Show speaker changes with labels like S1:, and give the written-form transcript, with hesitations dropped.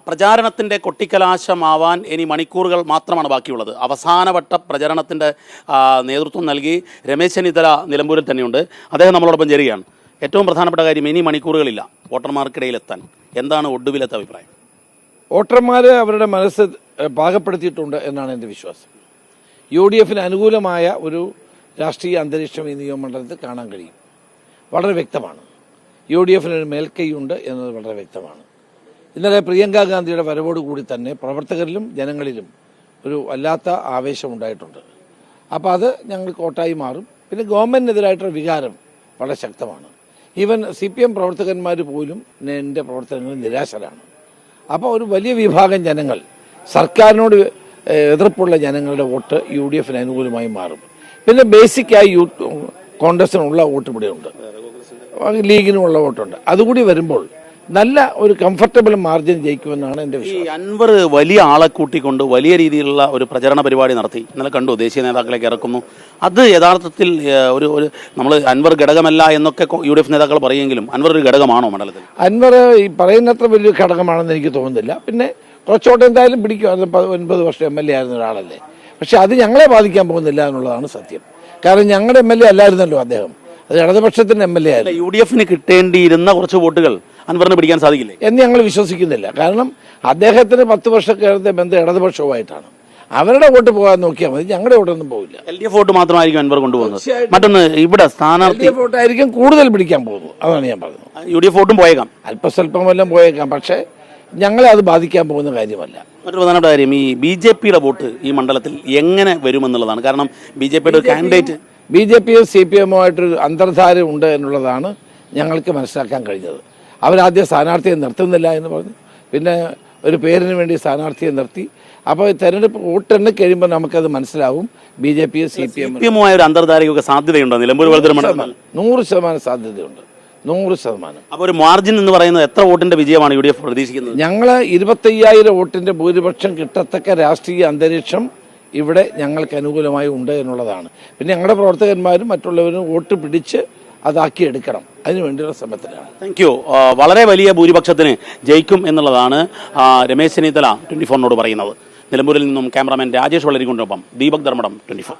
S1: പ്രചാരണത്തിൻ്റെ കൊട്ടിക്കലാശമാവാൻ ഇനി മണിക്കൂറുകൾ മാത്രമാണ് ബാക്കിയുള്ളത്. അവസാനവട്ട പ്രചരണത്തിൻ്റെ നേതൃത്വം നൽകി രമേശ് ചെന്നിത്തല നിലമ്പൂരിൽ തന്നെയുണ്ട്. അദ്ദേഹം നമ്മളോടൊപ്പം ചേരുകയാണ്. ഏറ്റവും പ്രധാനപ്പെട്ട കാര്യം, ഇനി മണിക്കൂറുകളില്ല വോട്ടർമാർക്കിടയിലെത്താൻ. എന്താണ് ഒടുവിലത്തെ അഭിപ്രായം?
S2: വോട്ടർമാർ അവരുടെ മനസ്സ് പാകപ്പെടുത്തിയിട്ടുണ്ട് എന്നാണ് എൻ്റെ വിശ്വാസം. UDF അനുകൂലമായ ഒരു രാഷ്ട്രീയ അന്തരീക്ഷം ഈ നിയമമണ്ഡലത്തിൽ കാണാൻ കഴിയും. വളരെ വ്യക്തമാണ്. UDF ഒരു മേൽക്കൈയുണ്ട് എന്നത് വളരെ വ്യക്തമാണ്. ഇന്നലെ പ്രിയങ്ക ഗാന്ധിയുടെ വരവോടുകൂടി തന്നെ പ്രവർത്തകരിലും ജനങ്ങളിലും ഒരു വല്ലാത്ത ആവേശമുണ്ടായിട്ടുണ്ട്. അപ്പോൾ അത് ഞങ്ങൾക്ക് വോട്ടായി മാറും. പിന്നെ ഗവൺമെൻറ്റിനെതിരായിട്ടുള്ള വികാരം വളരെ ശക്തമാണ്. ഈവൻ CPM പ്രവർത്തകന്മാർ പോലും എൻ്റെ പ്രവർത്തനങ്ങളിൽ നിരാശരാണ്. അപ്പോൾ ഒരു വലിയ വിഭാഗം ജനങ്ങൾ, സർക്കാരിനോട് എതിർപ്പുള്ള ജനങ്ങളുടെ വോട്ട് UDF അനുകൂലമായി മാറും. പിന്നെ ബേസിക്കായി കോൺഗ്രസിനുള്ള വോട്ട് ഇവിടെയുണ്ട്, ലീഗിനുമുള്ള വോട്ടുണ്ട്. അതുകൂടി വരുമ്പോൾ നല്ല ഒരു കംഫർട്ടബിൾ മാർജിൻ ജയിക്കുമെന്നാണ് എൻ്റെ വിശ്വാസം.
S1: അൻവർ വലിയ ആളെ കൂട്ടിക്കൊണ്ട് വലിയ രീതിയിലുള്ള ഒരു പ്രചരണ പരിപാടി നടത്തി. ഇന്നലെ കണ്ടു, ദേശീയ നേതാക്കളേക്ക് ഇറക്കുന്നു. അത് യഥാർത്ഥത്തിൽ ഒരു നമ്മൾ അൻവർ ഘടകമല്ല എന്നൊക്കെ UDF നേതാക്കൾ പറയുമെങ്കിലും അൻവർ ഒരു ഘടകമാണോ മണ്ഡലത്തിൽ?
S2: അൻവർ ഈ പറയുന്നത്ര വലിയ ഘടകമാണെന്ന് എനിക്ക് തോന്നുന്നില്ല. പിന്നെ കുറച്ചോട്ട് എന്തായാലും പിടിക്കും. 9 വർഷം MLA ആയിരുന്ന ഒരാളല്ലേ. പക്ഷെ അത് ഞങ്ങളെ ബാധിക്കാൻ പോകുന്നില്ല എന്നുള്ളതാണ് സത്യം. കാരണം ഞങ്ങളുടെ MLA അല്ലായിരുന്നല്ലോ അദ്ദേഹം, അത് ഇടതുപക്ഷത്തിൻ്റെ MLA ആയിരുന്നു.
S1: UDF കിട്ടേണ്ടിയിരുന്ന കുറച്ച് വോട്ടുകൾ അൻവറിന് പിടിക്കാൻ സാധിക്കില്ലേ
S2: എന്ന് ഞങ്ങൾ വിശ്വസിക്കുന്നില്ല. കാരണം അദ്ദേഹത്തിന് 10 വർഷക്കാലത്തെ ബന്ധം ഇടതുപക്ഷവുമായിട്ടാണ്. അവരുടെ വോട്ട് പോകാൻ നോക്കിയാൽ മതി, ഞങ്ങളുടെ വോട്ടൊന്നും പോകില്ല.
S1: LDF വോട്ട് മാത്രമായിരിക്കും അൻവർ കൊണ്ടുപോകുന്നത്. മറ്റൊന്ന്, ഇവിടെ സ്ഥാനാർത്ഥി
S2: വോട്ടായിരിക്കും കൂടുതൽ പിടിക്കാൻ പോകുന്നത്. അതാണ് ഞാൻ പറഞ്ഞത്.
S1: UDF വോട്ടും പോയേക്കാം,
S2: അല്പസ്വല്പം വല്ലതും പോയേക്കാം. പക്ഷേ ഞങ്ങളെ അത് ബാധിക്കാൻ പോകുന്ന കാര്യമല്ല.
S1: മറ്റൊരു പ്രധാനപ്പെട്ട കാര്യം, ഈ BJPയുടെ വോട്ട് ഈ മണ്ഡലത്തിൽ എങ്ങനെ വരുമെന്നുള്ളതാണ്. കാരണം BJPയുടെ ഒരു കാൻഡിഡേറ്റ്
S2: BJPയും CPMുമായിട്ടൊരു അന്തർധാര ഉണ്ട് എന്നുള്ളതാണ് ഞങ്ങൾക്ക് മനസ്സിലാക്കാൻ കഴിഞ്ഞത്. അവരാദ്യം സ്ഥാനാർത്ഥിയെ നിർത്തുന്നില്ല എന്ന് പറഞ്ഞു, പിന്നെ ഒരു പേരിന് വേണ്ടി സ്ഥാനാർത്ഥിയെ നിർത്തി. അപ്പോൾ തെരഞ്ഞെടുപ്പ് വോട്ടെണ്ണി കഴിയുമ്പോൾ നമുക്കത് മനസ്സിലാവും BJPയും CPMുമായ
S1: ഒരു അന്തർധാരയൊക്കെ സാധ്യതയുണ്ടോ നിലമ്പൂർ?
S2: 100% സാധ്യതയുണ്ട്, 100%.
S1: അപ്പോൾ ഒരു മാർജിൻ എന്ന് പറയുന്നത് എത്ര വോട്ടിന്റെ വിജയമാണ് UDF പ്രതീക്ഷിക്കുന്നത്?
S2: ഞങ്ങൾ 25,000 വോട്ടിന്റെ ഭൂരിപക്ഷം കിട്ടത്തക്ക രാഷ്ട്രീയ അന്തരീക്ഷം ഇവിടെ ഞങ്ങൾക്ക് അനുകൂലമായി ഉണ്ട് എന്നുള്ളതാണ്. പിന്നെ ഞങ്ങളുടെ പ്രവർത്തകന്മാരും മറ്റുള്ളവരും വോട്ട് പിടിച്ച് അതാക്കിയെടുക്കണം, അതിനുവേണ്ടിയുള്ള ശ്രമത്തിലാണ്.
S1: Thank you. വളരെ വലിയ ഭൂരിപക്ഷത്തിന് ജയിക്കും എന്നുള്ളതാണ് രമേശ് ചെന്നിത്തല 24 പറയുന്നത്. നിലമ്പൂരിൽ നിന്നും ക്യാമറാമാൻ രാജേഷ് വളരിക്കൊണ്ടൊപ്പം ദീപക് ധർമ്മടം, 24.